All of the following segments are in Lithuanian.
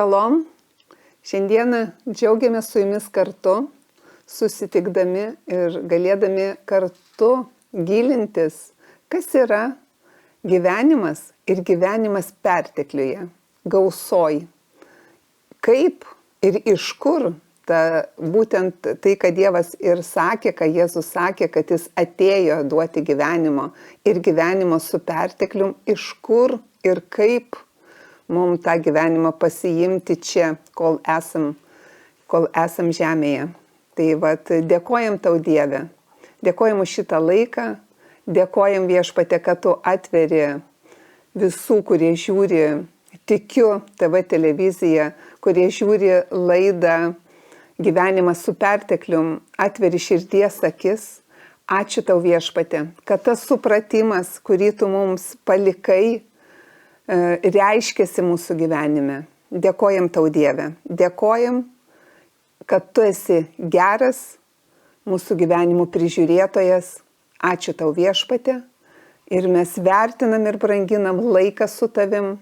Šalom. Šiandieną džiaugiamės su jumis kartu, susitikdami ir galėdami kartu gilintis, kas yra gyvenimas ir gyvenimas pertekliuje, gausoj. Kaip ir iš kur būtent tai, kad Dievas ir sakė, kad Jėzus sakė, kad jis atėjo duoti gyvenimo ir gyvenimo su perteklium, iš kur ir kaip mums tą gyvenimą pasiimti čia, kol esam žemėje. Tai dėkojam tau, Dieve, dėkojam už šitą laiką, dėkojam Viešpatie, kad tu atveri visų, kurie žiūri Tikiu TV televiziją, kurie žiūri laidą Gyvenimas su perteklium, atveri širdies akis. Ačiū tau, Viešpatie, kad tas supratimas, kurį tu mums palikai, reiškiasi mūsų gyvenime. Dėkojam tau, Dieve. Dėkojam, kad tu esi geras, mūsų gyvenimų prižiūrėtojas. Ačiū tau, Viešpatie. Ir mes vertinam ir branginam laiką su tavim.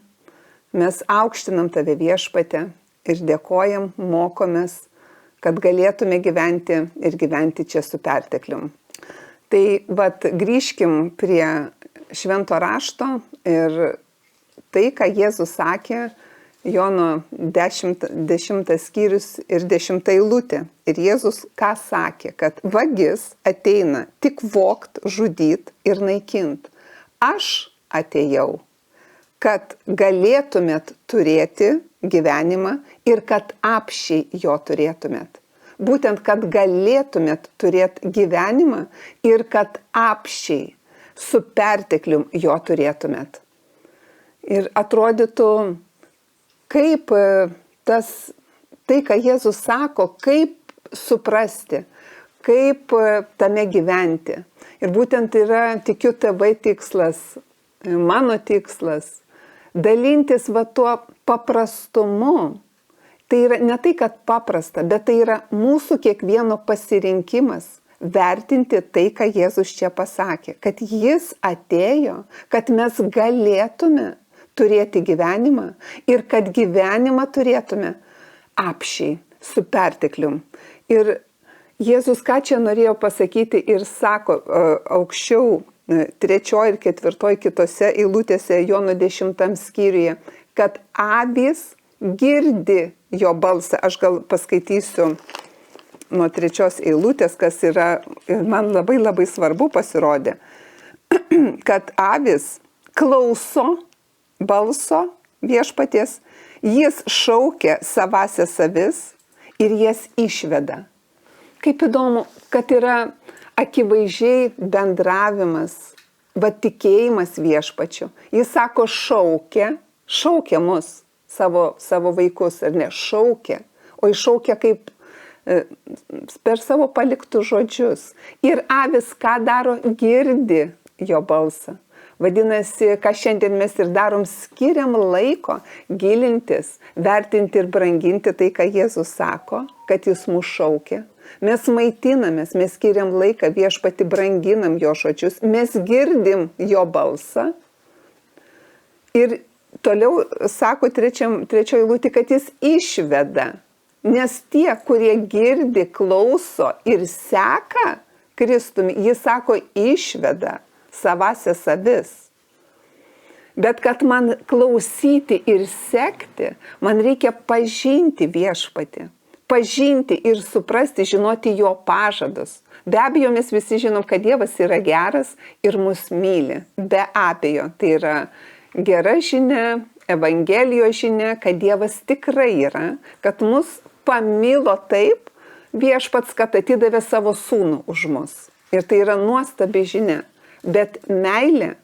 Mes aukštinam tave, Viešpatie, ir dėkojam, mokomės, kad galėtume gyventi ir gyventi čia su perteklium. Tai grįžkim prie švento rašto ir tai, ką Jėzus sakė, Jono 10 skyrius ir 10 eilutė. Ir Jėzus ką sakė, kad vagis ateina tik vogt, žudyt ir naikint. Aš atėjau, kad galėtumėt turėti gyvenimą ir kad apsčiai jo turėtumėt. Būtent, kad galėtumėt turėti gyvenimą ir kad apsčiai su perteklium jo turėtumėt. Ir atrodytų, kaip tai, ką Jėzus sako, kaip suprasti, kaip tame gyventi. Ir būtent yra, tikiu, tėvai tikslas, mano tikslas, dalintis tuo paprastumu. Tai yra ne tai, kad paprasta, bet tai yra mūsų kiekvieno pasirinkimas vertinti tai, ką Jėzus čia pasakė. Kad jis atėjo, kad mes galėtume turėti gyvenimą ir kad gyvenimą turėtume apsčiai, su perteklium. Ir Jėzus ką čia norėjo pasakyti ir sako aukščiau 3 ir 4 kitose eilutėse Jono 10 skyriuje, kad avys girdi jo balsą. Aš gal paskaitysiu nuo 3 eilutės, kas yra, man labai svarbu pasirodė, kad avys klauso balso Viešpaties, jis šaukia savąsias avis ir jas išveda. Kaip įdomu, kad yra akivaizdžiai bendravimas, tikėjimas Viešpačiu. Jis sako šaukia mus, savo vaikus, ar ne, šaukia, o iššaukia kaip per savo paliktus žodžius. Ir avis ką daro, girdi jo balsą. Vadinasi, ką šiandien mes ir darom, skiriam laiko gilintis, vertinti ir branginti tai, ką Jėzus sako, kad jis mus šaukia. Mes maitinamės, mes skiriam laiką, Viešpatį branginam jo žodžius, mes girdim jo balsą. Ir toliau sako 3 eilutė, kad jis išveda. Nes tie, kurie girdi, klauso ir seka Kristumi, jis sako išveda savąsias avis. Bet kad man klausyti ir sekti, man reikia pažinti Viešpatį. Pažinti ir suprasti, žinoti jo pažadus. Be abejo, mes visi žinom, kad Dievas yra geras ir mus myli. Be abejo, tai yra gera žinia, Evangelijos žinia, kad Dievas tikrai yra, kad mus pamilo taip, Viešpats, kad atidavė savo sūnų už mus. Ir tai yra nuostabi žinia. Bet meilė,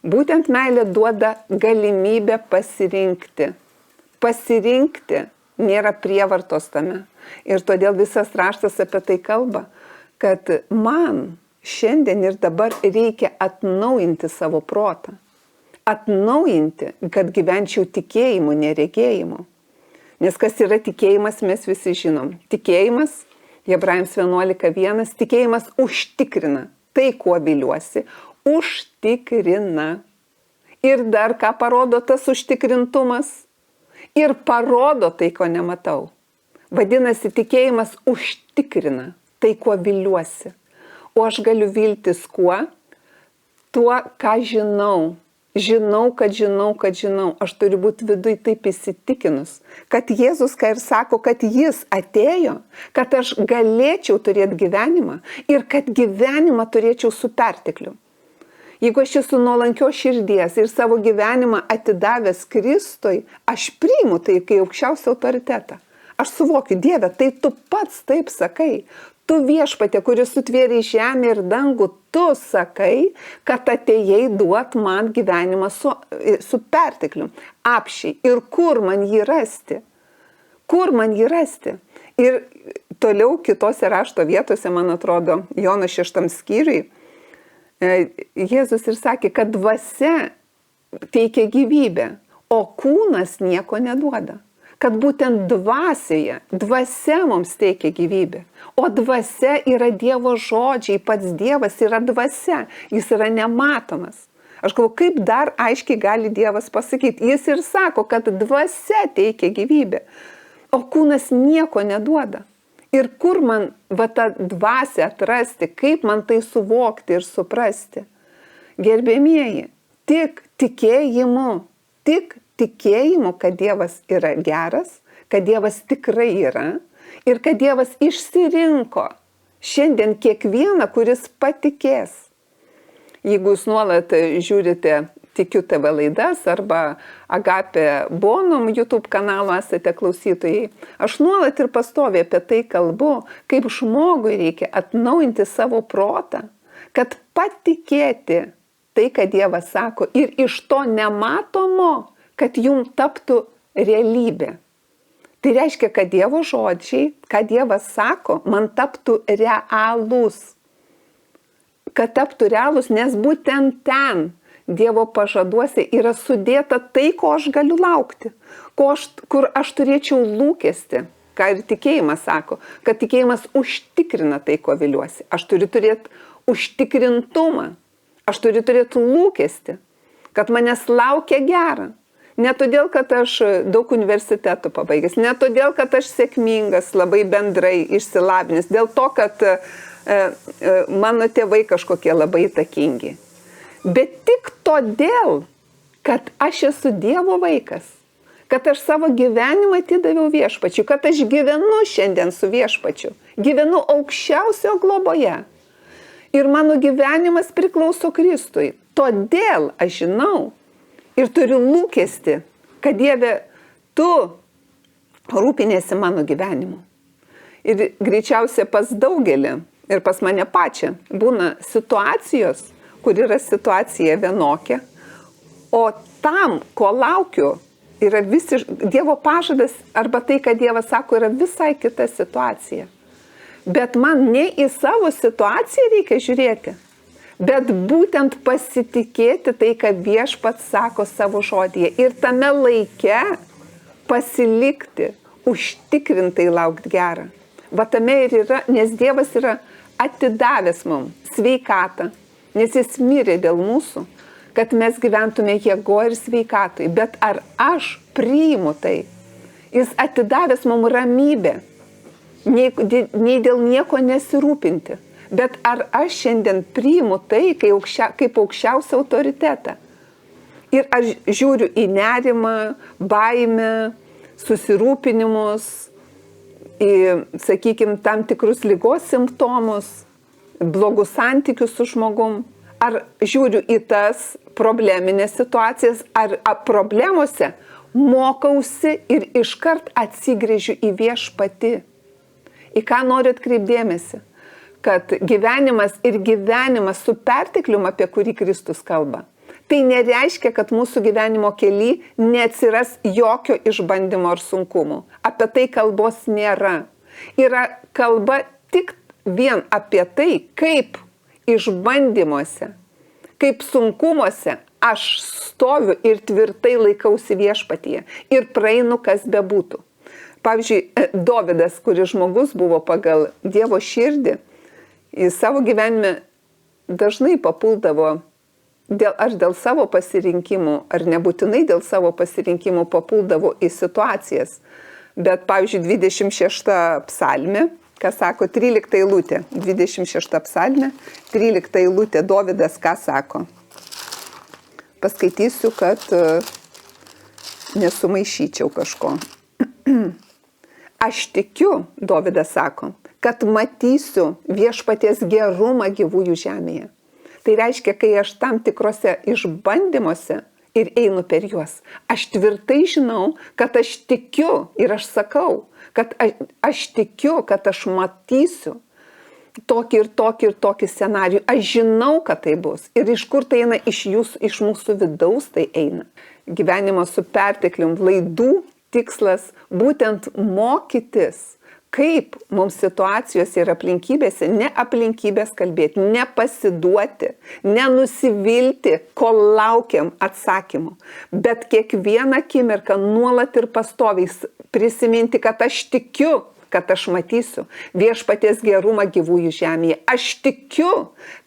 būtent meilė duoda galimybę pasirinkti. Pasirinkti nėra prievartos tame. Ir todėl visas raštas apie tai kalba, kad man šiandien ir dabar reikia atnaujinti savo protą. Atnaujinti, kad gyvenčiau tikėjimu, neregėjimu. Nes kas yra tikėjimas, mes visi žinom. Tikėjimas, Hebrajams 11:1, tikėjimas užtikrina tai, kuo viliuosi, užtikrina. Ir dar ką parodo tas užtikrintumas? ir parodo tai, ko nematau. Vadinasi, tikėjimas užtikrina tai, kuo viliuosi. O aš galiu viltis kuo? Tuo, ką žinau. Žinau, kad žinau. Aš turiu būti viduj taip įsitikinus, kad Jėzus, ką ir sako, kad jis atėjo, kad aš galėčiau turėti gyvenimą ir kad gyvenimą turėčiau su pertekliu. Jeigu aš esu nuolankios širdies ir savo gyvenimą atidavęs Kristui, aš priimu tai kaip aukščiausią autoritetą. Aš suvokiu, Dieve, tai tu pats taip sakai. Tu Viešpatie, kuris sutvėrė žemę ir dangų, tu sakai, kad atėjai duot man gyvenimą su pertekliu. Apšiai. Ir kur man jį rasti? Kur man jį rasti? Ir toliau kitose rašto vietose, man atrodo, Jono 6 skyriui, Jėzus ir sakė, kad dvasia teikia gyvybę, o kūnas nieko neduoda. Kad būtent dvasia mums teikia gyvybę. O dvasia yra Dievo žodžiai, pats Dievas yra dvasia, jis yra nematomas. Aš galvoju, kaip dar aiškiai gali Dievas pasakyti. Jis ir sako, kad dvasia teikia gyvybę, o kūnas nieko neduoda. Ir kur man tą dvasią atrasti, kaip man tai suvokti ir suprasti? Gerbėmieji, tik tikėjimu, kad Dievas yra geras, kad Dievas tikrai yra ir kad Dievas išsirinko šiandien kiekvieną, kuris patikės. Jeigu jūs nuolat žiūrite Tikiu TV laidas arba Agapė Bonum YouTube kanalo esate klausytojai, aš nuolat ir pastoviai apie tai kalbu, kaip žmogui reikia atnaujinti savo protą, kad patikėti tai, kad Dievas sako, ir iš to nematomo, kad jum taptų realybė. Tai reiškia, kad Dievo žodžiai, kad Dievas sako, man taptų realūs. Kad taptų realūs, nes būtent ten Dievo pažaduose yra sudėta tai, ko aš galiu laukti, kur aš turėčiau lūkestį, ką ir tikėjimas sako, kad tikėjimas užtikrina tai, ko viliuosi. Aš turiu turėti užtikrintumą, aš turiu turėti lūkestį, kad manęs laukia gera. Ne todėl, kad aš daug universitetų pabaigęs, ne todėl, kad aš sėkmingas, labai bendrai išsilavinęs, dėl to, kad mano tėvai kažkokie labai įtakingi. Bet tik todėl, kad aš esu Dievo vaikas, kad aš savo gyvenimą atidaviau Viešpačiui, kad aš gyvenu šiandien su Viešpačiu, gyvenu aukščiausio globoje ir mano gyvenimas priklauso Kristui. Todėl aš žinau ir turiu lūkestį, kad Dieve, tu rūpinėsi mano gyvenimu. Ir greičiausiai pas daugelį ir pas mane pačią būna situacijos, kur yra situacija vienokia, o tam, ko laukiu, yra Dievo pažadas arba tai, kad Dievas sako, yra visai kita situacija. Bet man ne į savo situaciją reikia žiūrėti, bet būtent pasitikėti tai, ką Viešpats sako savo žodyje. Ir tame laike pasilikti, užtikrintai laukti gerą. Va tame ir yra, nes Dievas yra atidavęs mums sveikatą, nes jis mirė dėl mūsų, kad mes gyventume jėgo ir sveikatui. Bet ar aš priimu tai? Jis atidavęs mums ramybę, nei dėl nieko nesirūpinti. Bet ar aš šiandien priimu tai kaip aukščiausią autoritetą? Ir aš žiūriu į nerimą, baimę, susirūpinimus, į, sakykime, tam tikrus ligos simptomus, blogus santykius su žmogum. Ar žiūriu į tas probleminės situacijas, ar problemose mokausi ir iškart atsigręžiu į Viešpatį. Į ką noriu atkreipdėmėsi? Kad gyvenimas su perteklium, apie kurį Kristus kalba, tai nereiškia, kad mūsų gyvenimo kely neatsiras jokio išbandymo ar sunkumų. Apie tai kalbos nėra. Yra kalba tik vien apie tai, kaip išbandymuose, kaip sunkumuose aš stoviu ir tvirtai laikausi Viešpatyje ir praeinu, kas bebūtų. Pavyzdžiui, Dovydas, kuris žmogus buvo pagal Dievo širdį, į savo gyvenime dažnai papuldavo aš dėl savo pasirinkimų, ar nebūtinai dėl savo pasirinkimų papuldavau į situacijas. Bet, pavyzdžiui, 26 psalmė, ką sako 13 eilutė, 26 psalmė, 13 eilutė, Dovydas ką sako. Paskaitysiu, kad nesumaišyčiau kažko. Aš tikiu, Dovydas sako, kad matysiu viešpaties gerumą gyvųjų žemėje. Tai reiškia, kai aš tam tikrose išbandymuose ir einu per juos, aš tvirtai žinau, kad aš tikiu ir aš sakau, kad aš tikiu, kad aš matysiu tokį ir tokį ir tokį scenarijų. Aš žinau, kad tai bus. Ir iš kur tai eina? Iš mūsų vidaus tai eina. Gyvenimas su perteklium, laidų tikslas būtent mokytis, kaip mums situacijose ir aplinkybėse, ne aplinkybės kalbėti, nepasiduoti, nenusivilti, kol laukiam atsakymų, bet kiekvieną akimirką nuolat ir pastoviai prisiminti, kad aš tikiu, kad aš matysiu viešpaties gerumą gyvųjų žemėje. Aš tikiu,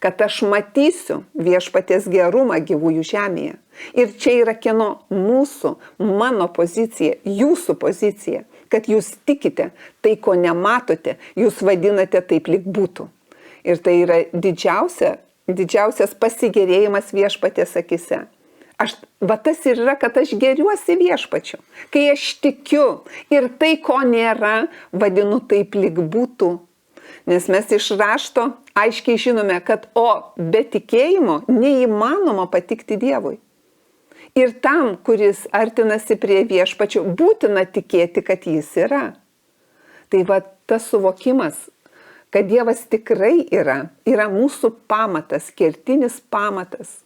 kad aš matysiu viešpaties gerumą gyvųjų žemėje. Ir čia yra kieno? Mūsų, mano pozicija, jūsų pozicija, kad jūs tikite tai, ko nematote, jūs vadinate taip, lyg būtų. Ir tai yra didžiausias pasigėrėjimas viešpaties akise. Tas ir yra, kad aš geriuosi viešpačiu. Kai aš tikiu ir tai, ko nėra, vadinu taip, lyg būtų. Nes mes iš rašto aiškiai žinome, kad be tikėjimo neįmanoma patikti Dievui. Ir tam, kuris artinasi prie viešpačio, būtina tikėti, kad jis yra. Tai tas suvokimas, kad Dievas tikrai yra mūsų pamatas, kertinis pamatas.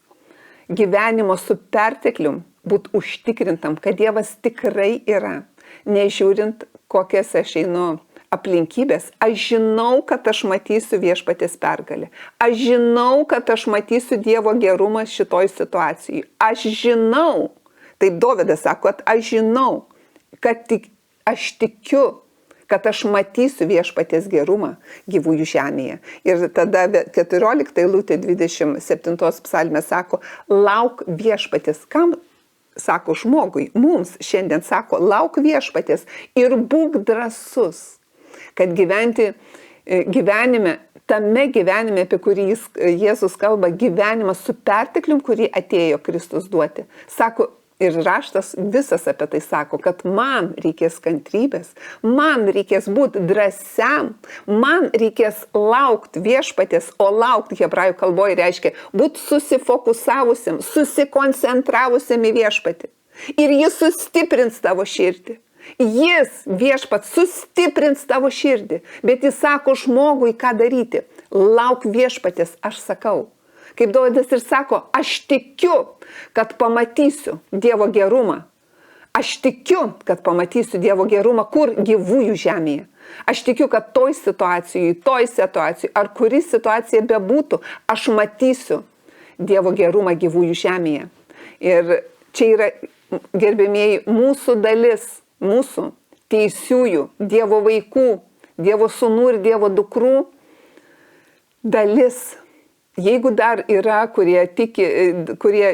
Gyvenimo su perteklium būt užtikrintam, kad Dievas tikrai yra. Nežiūrint, kokias aš einu aplinkybės, aš žinau, kad aš matysiu viešpaties pergalę. Aš žinau, kad aš matysiu Dievo gerumą šitoj situacijai. Aš žinau, taip Dovydas sako, kad aš žinau, kad aš tikiu, kad aš matysiu viešpaties gerumą gyvųjų žemėje. Ir tada 14 eilutė 27 psalmė sako, lauk viešpaties. Kam sako žmogui? Mums šiandien sako, lauk viešpaties ir būk drąsus. Kad gyventi gyvenime, tame gyvenime, apie kurį Jėzus kalba, gyvenimas su perteklium, kurį atėjo Kristus duoti. Sako, ir raštas visas apie tai sako, kad man reikės kantrybės, man reikės būti drąsiam, man reikės laukti viešpaties, o laukti hebrajų kalboje reiškia būti susifokusavusiam, susikoncentravusiam į viešpatį. Ir jis sustiprins tavo širdį. Jis, viešpats, sustiprins tavo širdį, bet jis sako žmogui, ką daryti. Lauk viešpatės, aš sakau. Kaip Dovydas ir sako, aš tikiu, kad pamatysiu Dievo gerumą. Aš tikiu, kad pamatysiu Dievo gerumą, kur? Gyvųjų žemėje. Aš tikiu, kad toj situacijai, ar kuri situacija bebūtų, aš matysiu Dievo gerumą gyvųjų žemėje. Ir čia yra, gerbėmieji, mūsų dalis, mūsų teisiųjų, Dievo vaikų, Dievo sūnų ir Dievo dukrų dalis. Jeigu dar yra, kurie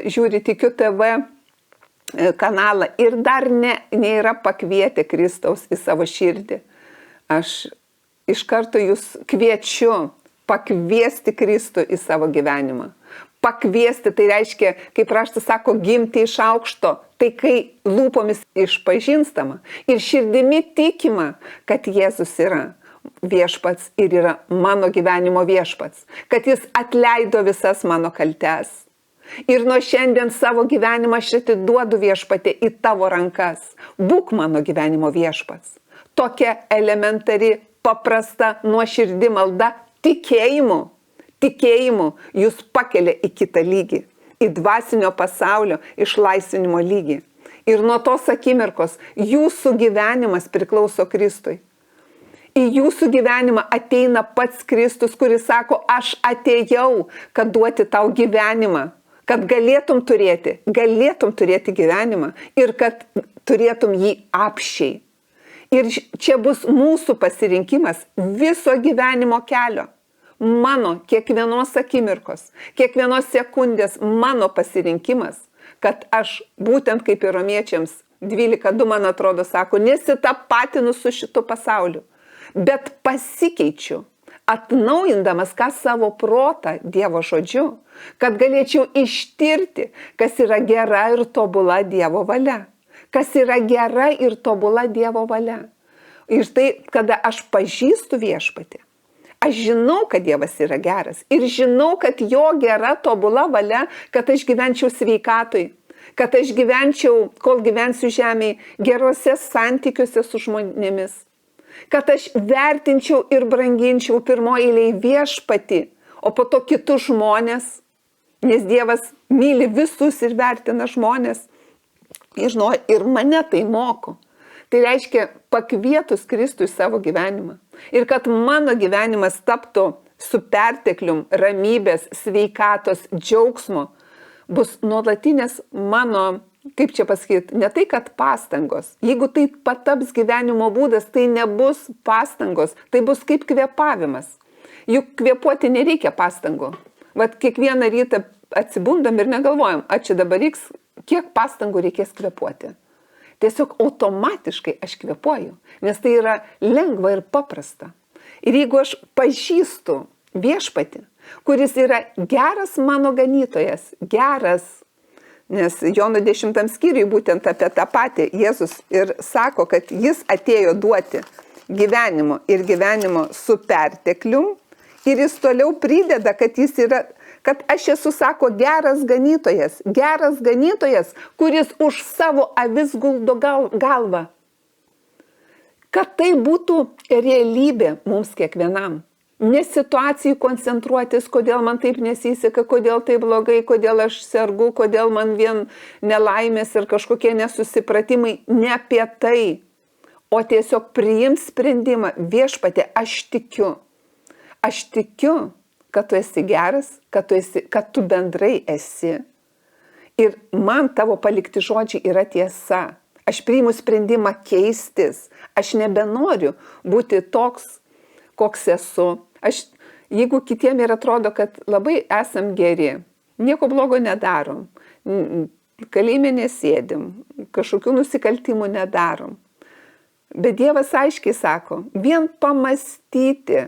žiūri Tikiu TV kanalą ir dar nėra pakvietę Kristaus į savo širdį, aš iš karto jūs kviečiu pakviesti Kristų į savo gyvenimą. Pakviesti, tai reiškia, kaip raštas sako, gimti iš aukšto, tai kai lūpomis išpažinstama ir širdimi tikima, kad Jėzus yra viešpats ir yra mano gyvenimo viešpats, kad jis atleido visas mano kaltes. Ir nuo šiandien savo gyvenimą aš atiduodu viešpatį į tavo rankas. Būk mano gyvenimo viešpats. Tokia elementari, paprasta, nuoširdi malda tikėjimu jūs pakelia į kitą lygį, į dvasinio pasaulio išlaisvinimo lygį. Ir nuo tos akimirkos jūsų gyvenimas priklauso Kristui. Į jūsų gyvenimą ateina pats Kristus, kuris sako, aš atėjau, kad duoti tau gyvenimą, kad galėtum turėti gyvenimą ir kad turėtum jį apsčiai. Ir čia bus mūsų pasirinkimas viso gyvenimo kelio. mano kiekvienos akimirkos, kiekvienos sekundės mano pasirinkimas, kad aš būtent kaip ir romiečiams 12:2, man atrodo, sako, nesitapatinu su šitu pasauliu, bet pasikeičiu, atnaujindamas savo protą Dievo žodžiu, kad galėčiau ištirti, kas yra gera ir tobula Dievo valia. Kas yra gera ir tobula Dievo valia. Ir tai, kada aš pažįstu viešpatį, aš žinau, kad Dievas yra geras ir žinau, kad jo gera tobula valia, kad aš gyvenčiau sveikatoj, kad aš gyvenčiau, kol gyvensiu žemėje, geruose santykiuose su žmonėmis, kad aš vertinčiau ir branginčiau pirmoje eilėje viešpatį, o po to kitus žmonės, nes Dievas myli visus ir vertina žmonės. Žinau, ir mane tai moko. Tai reiškia pakvietus Kristų į savo gyvenimą. Ir kad mano gyvenimas taptų su perteklium ramybės, sveikatos, džiaugsmo, bus nuolatinės mano, kaip čia pasakyti, ne tai, kad pastangos. Jeigu tai pataps gyvenimo būdas, tai nebus pastangos, tai bus kaip kvėpavimas. Juk kvėpuoti nereikia pastangų. Vat kiekvieną rytą atsibundam ir negalvojam, čia dabar reiks, kiek pastangų reikės kvėpuoti. Tiesiog automatiškai aš kvėpuoju, nes tai yra lengva ir paprasta. Ir jeigu aš pažįstu viešpatį, kuris yra geras mano ganytojas, geras, nes Jono 10 skyriui būtent apie tą patį Jėzus ir sako, kad jis atėjo duoti gyvenimo ir gyvenimo su perteklium, ir jis toliau prideda, kad aš esu, sako, geras ganytojas, kuris už savo avis guldo galvą. Kad tai būtų realybė mums kiekvienam. Ne situacijų koncentruotis, kodėl man taip nesiseka, kodėl taip blogai, kodėl aš sergu, kodėl man vien nelaimės ir kažkokie nesusipratimai. Ne apie tai, o tiesiog priims sprendimą. Viešpatie, aš tikiu, kad tu esi geras, kad tu bendrai esi. Ir man tavo palikti žodžiai yra tiesa. Aš priimu sprendimą keistis. Aš nebenoriu būti toks, koks esu. Jeigu kitiem ir atrodo, kad labai esam geri, nieko blogo nedarom, kalėjime nesėdim, kažkokių nusikaltimų nedarom. Bet Dievas aiškiai sako, vien pamastyti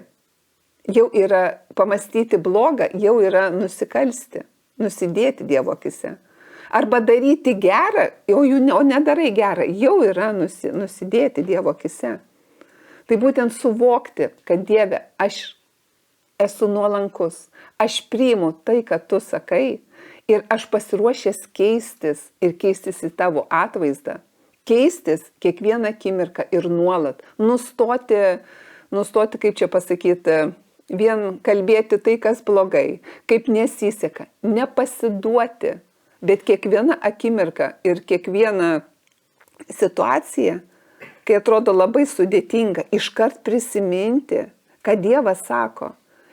blogą jau yra nusikalsti, nusidėti Dievo akise. Arba daryti gerą, o nedarai gerą, jau yra nusidėti Dievo akise. Tai būtent suvokti, kad Dieve, aš esu nuolankus, aš priimu tai, kad tu sakai, ir aš pasiruošęs keistis ir keistis į tavo atvaizdą. Keistis kiekvieną akimirką ir nuolat. Nustoti, kaip čia pasakyti, vien kalbėti tai, kas blogai, kaip nesiseka, nepasiduoti, bet kiekviena akimirka ir kiekviena situacija, kai atrodo labai sudėtinga, iškart prisiminti, kad Dievas sako,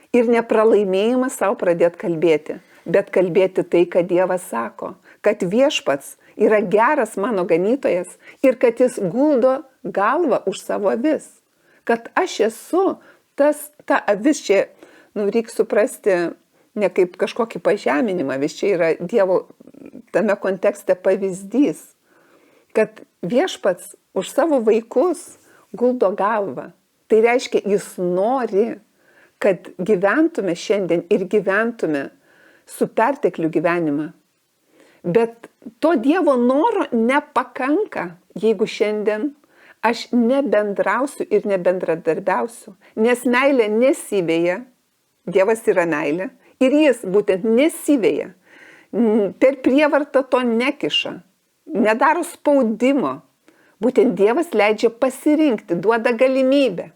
ir nepralaimėjimas savo pradėti kalbėti, bet kalbėti tai, kad Dievas sako, kad viešpats yra geras mano ganytojas ir kad jis guldo galvą už savo avis, kad aš esu ta avis. Čia, reikia suprasti ne kaip kažkokį pažeminimą, vis čia yra Dievo tame kontekste pavyzdys, kad viešpats už savo vaikus guldo galvą. Tai reiškia, jis nori, kad gyventume šiandien ir gyventume su pertekliu gyvenimą. Bet to Dievo noro nepakanka, jeigu šiandien aš nebendrausiu ir nebendradarbiausiu, nes meilė nesiveja, Dievas yra meilė, ir jis būtent nesiveja, per prievartą to nekiša, nedaro spaudimo, būtent Dievas leidžia pasirinkti, duoda galimybę,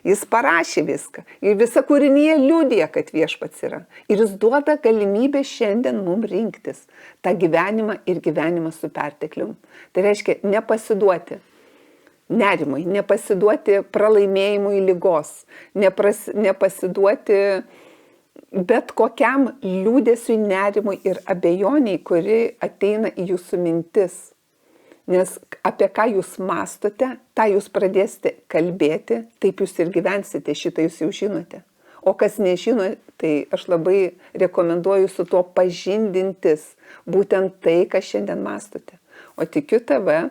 jis parašė viską ir visa kūrinija liudija, kad viešpats yra, ir jis duoda galimybę šiandien mums rinktis tą gyvenimą ir gyvenimą su perteklium. Tai reiškia nepasiduoti nerimui, nepasiduoti pralaimėjimui ligos, nepasiduoti bet kokiam liūdesiui, nerimui ir abejoniai, kuri ateina į jūsų mintis. Nes apie ką jūs mastote, tą jūs pradėsite kalbėti, taip jūs ir gyvensite, šitą jūs jau žinote. O kas nežino, tai aš labai rekomenduoju su tuo pažindintis, būtent tai, ką šiandien mastote. O Tikiu TV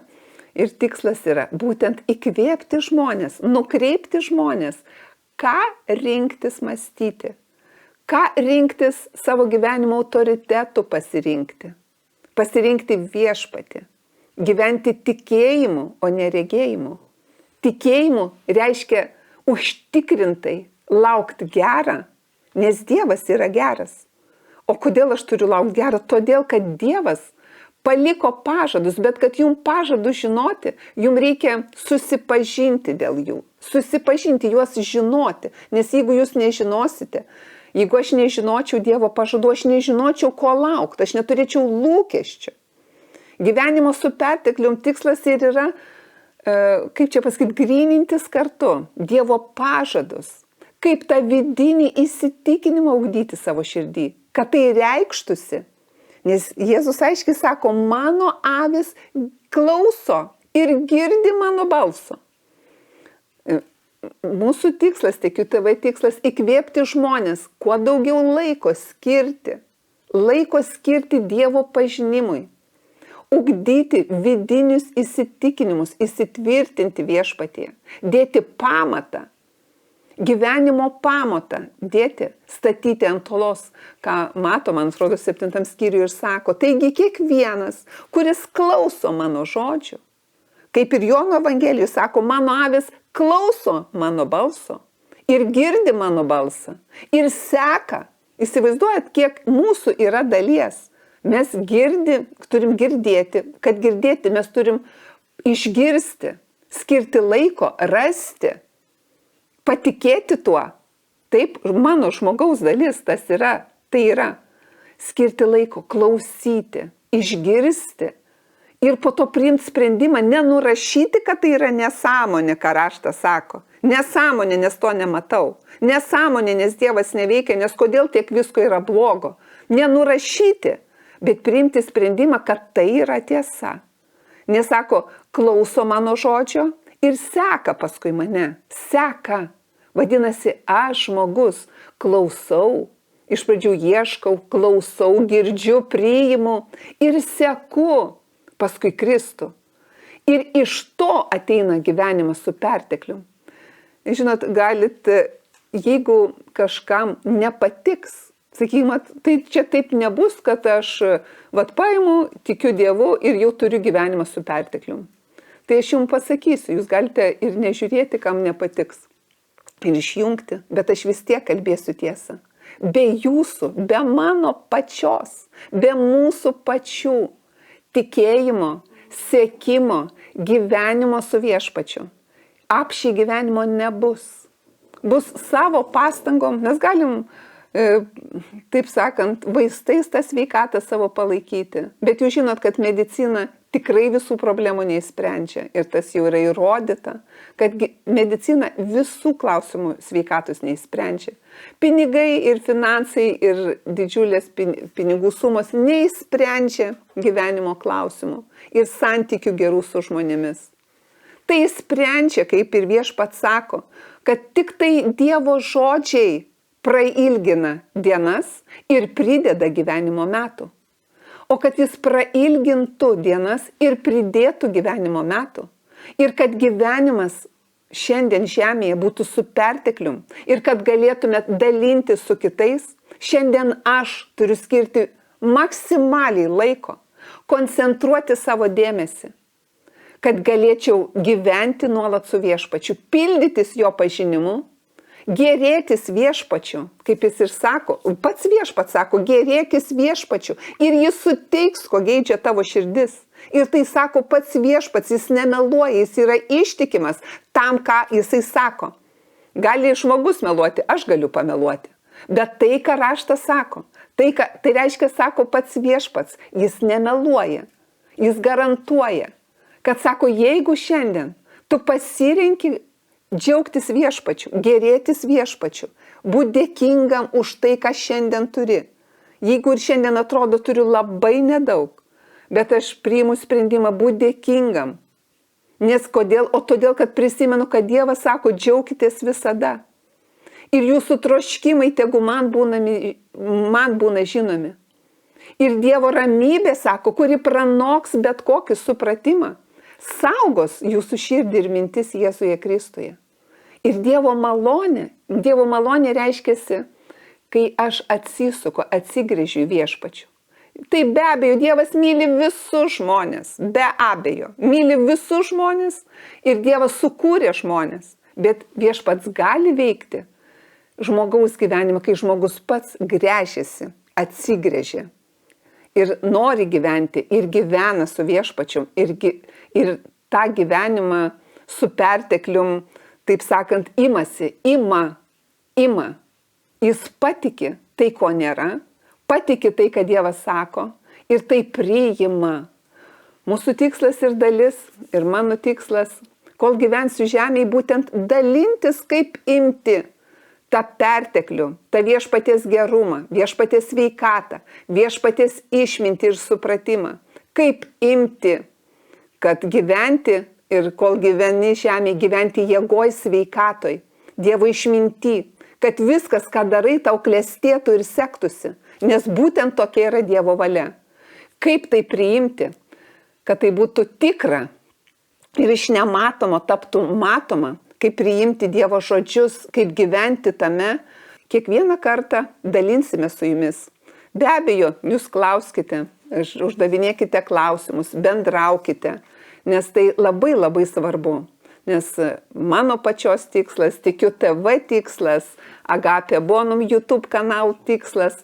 ir tikslas yra būtent įkvėpti žmonės, nukreipti žmonės, ką rinktis mąstyti, ką rinktis savo gyvenimo autoritetų pasirinkti. Pasirinkti viešpatį, gyventi tikėjimu, o ne regėjimu. Tikėjimu reiškia užtikrintai laukti gerą, nes Dievas yra geras. O kodėl aš turiu laukti gerą? Todėl, kad Dievas paliko pažadus, bet kad jums pažadus žinoti, jums reikia susipažinti dėl jų. Susipažinti, juos žinoti, nes jeigu jūs nežinosite, jeigu aš nežinočiau Dievo pažadų, aš nežinočiau, ko laukti, aš neturėčiau lūkesčių. Gyvenimo su perteklium tikslas ir yra, kaip čia pasakyti, grynintis kartu Dievo pažadus. Kaip tą vidinį įsitikinimą ugdyti savo širdį, kad tai reikštųsi. Nes Jėzus aiškiai sako, mano avis klauso ir girdi mano balso. Mūsų tikslas, Tikiu TV tikslas, įkvėpti žmonės, kuo daugiau laiko skirti Dievo pažinimui, ugdyti vidinius įsitikinimus, įsitvirtinti viešpatyje, dėti pamatą, gyvenimo pamatą dėti, statyti ant olos, ką mato, man atrodo, 7 skyriuje ir sako, taigi kiekvienas, kuris klauso mano žodžių, kaip ir Jono Evangelijuje sako, mano avis klauso mano balso ir girdi mano balsą ir seka. Įsivaizduojat, kiek mūsų yra dalies. Mes turim girdėti, kad girdėti mes turim išgirsti, skirti laiko, rasti, patikėti tuo. Taip, mano žmogaus dalis tai yra skirti laiko, klausyti, išgirsti ir po to priimti sprendimą, nenurašyti, kad tai yra nesąmonė, ką raštas sako. Nesąmonė, nes to nematau. Nesąmonė, nes Dievas neveikia, nes kodėl tiek visko yra blogo. Nenurašyti, bet priimti sprendimą, kad tai yra tiesa. Nesako, klauso mano žodžio ir seka paskui mane. Seka. Vadinasi, aš žmogus klausau, iš pradžių ieškau, klausau, girdžiu, priimu ir seku paskui Kristų. Ir iš to ateina gyvenimas su perteklium. Žinot, galit, jeigu kažkam nepatiks, sakykime, tai čia taip nebus, kad aš paimu, tikiu Dievu ir jau turiu gyvenimą su perteklium. Tai aš jums pasakysiu, jūs galite ir nežiūrėti, kam nepatiks. Ir išjungti, bet aš vis tiek kalbėsiu tiesą. Be jūsų, be mano pačios, be mūsų pačių tikėjimo, sekimo, gyvenimo su viešpačiu. Apšiai gyvenimo nebus. Bus savo pastangom, mes galim, taip sakant, vaistais tą sveikatą savo palaikyti. Bet jūs žinot, kad medicina tikrai visų problemų neįsprendžia. Ir tas jau yra įrodyta, kad medicina visų klausimų sveikatos neįsprendžia. Pinigai ir finansai ir didžiulės pinigų sumos neįsprendžia gyvenimo klausimų ir santykių gerų su žmonėmis. Tai sprendžia, kaip ir viešpats sako, kad tik tai Dievo žodžiai prailgina dienas ir prideda gyvenimo metų. O kad jis prailgintų dienas ir pridėtų gyvenimo metų. Ir kad gyvenimas šiandien žemėje būtų su perteklium. Ir kad galėtumėt dalinti su kitais, šiandien aš turiu skirti maksimaliai laiko, koncentruoti savo dėmesį. Kad galėčiau gyventi nuolat su viešpačiu, pildytis jo pažinimu, gerėtis viešpačiu, kaip jis ir sako, pats viešpats sako, gerėkis viešpačiu ir jis suteiks, ko geidžia tavo širdis. Ir tai sako pats viešpats, jis nemeluoja, jis yra ištikimas tam, ką jisai sako. Gali žmogus meluoti, aš galiu pameluoti. Bet tai, ką raštas sako, tai reiškia, sako pats viešpats, jis nemeluoja, jis garantuoja, kad sako, jeigu šiandien tu pasirenki džiaugtis viešpačiu, gerėtis viešpačiu, būti dėkingam už tai, ką šiandien turi. Jeigu ir šiandien atrodo turiu labai nedaug, bet aš priimu sprendimą būti dėkingam Nes kodėl? O todėl, kad prisimenu, kad Dievas sako, džiaukitės visada. Ir jūsų troškimai tegu man būna žinomi. Ir Dievo ramybė, sako, kuri pranoks bet kokį supratimą, saugos jūsų širdį ir mintis Jėzuje Kristuje. Ir Dievo malonė reiškiasi, kai aš atsisuku, atsigręžiu į viešpačių. Tai be abejo, Dievas myli visus žmonės, be abejo, myli visus žmonės ir Dievas sukūrė žmonės, bet viešpats gali veikti žmogaus gyvenimą, kai žmogus pats gręžiasi, atsigręžia ir nori gyventi ir gyvena su viešpačiu ir tą gyvenimą su perteklium, taip sakant, ima. Jis patiki tai, ko nėra, patiki tai, ką Dievas sako ir tai priima. Mūsų tikslas ir dalis, ir mano tikslas, kol gyvensiu žemėje, būtent dalintis, kaip imti tą perteklių, tą viešpaties gerumą, viešpaties sveikatą, viešpaties išmintį ir supratimą. Kaip imti, kad gyventi ir kol gyveni žemėje, gyventi jėgoj sveikatoj, Dievo išminty, kad viskas, ką darai, tau klestėtų ir sektųsi, nes būtent tokia yra Dievo valia. Kaip tai priimti, kad tai būtų tikra ir iš nematomo taptų matoma, kaip priimti Dievo žodžius, kaip gyventi tame, kiekvieną kartą dalinsime su jumis. Be abejo, jūs klauskite, uždavinėkite klausimus, bendraukite, nes tai labai labai svarbu. Nes mano pačios tikslas, tikiu TV tikslas, Agapė Bonum YouTube kanalų tikslas,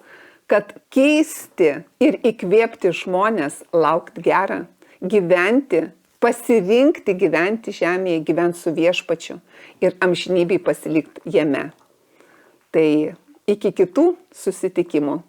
kad keisti ir įkvėpti žmonės laukti gerą, gyventi, pasirinkti gyventi žemėje, gyventi su viešpačiu ir amžinybėj pasilikti jame. Tai iki kitų susitikimų.